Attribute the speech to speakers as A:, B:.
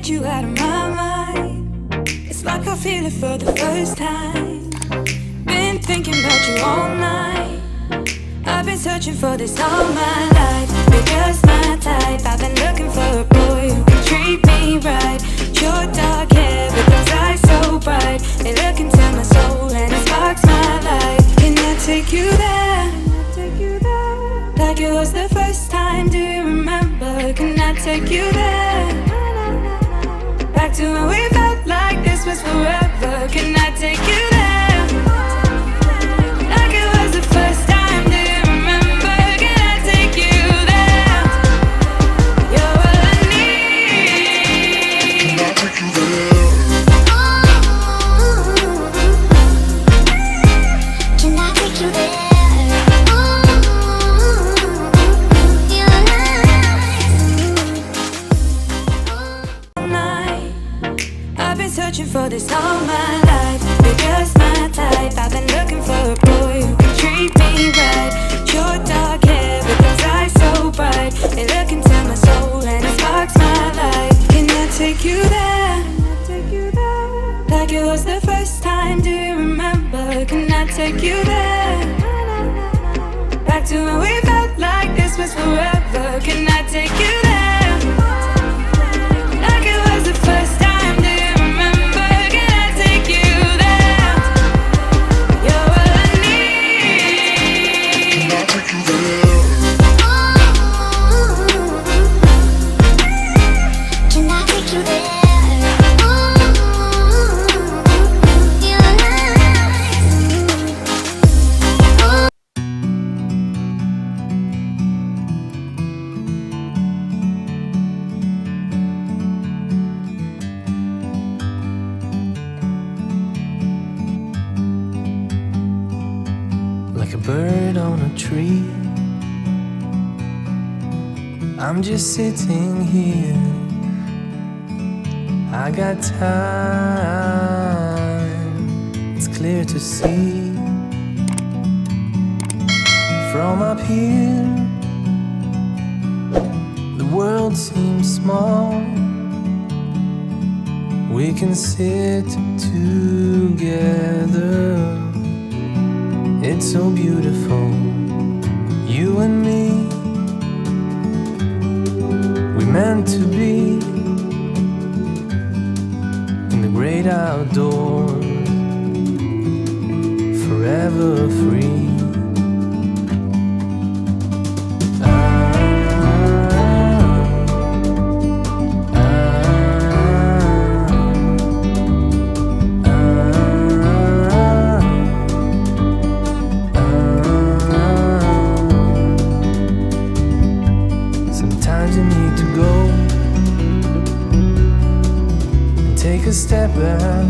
A: get you out of my mind. It's like I feel it for the first time. Been thinking about you all night. I've been searching for this all my life. You're just my type. I've been looking for a boy who can treat me right. Your dark hair with those eyes so bright, they look into my soul and it sparks my life. Can I take you there? Like it was the first time, do you remember? Can I take you there? Back to when we felt like this was forever. Can I take you there? Like it was the first time, do you remember? Can I take you there? You're all I need.
B: Can I take you there?
C: Can I take you there?
A: Searching for this all my life. You're just my type. I've been looking for a boy who can treat me right. Your dark hair with those eyes so bright, they look into my soul and it sparks my life. Can I take you there? Like it was the first time, do you remember? Can I take you there? Back to when we felt like this was forever. Can I take you there? Like it was the first time.
D: Bird on a tree, I'm just sitting here. I got time, it's clear to see. From up here, the world seems small. We can sit together. It's so beautiful, you and me. We're meant to be in the great outdoors, forever free. Take a step back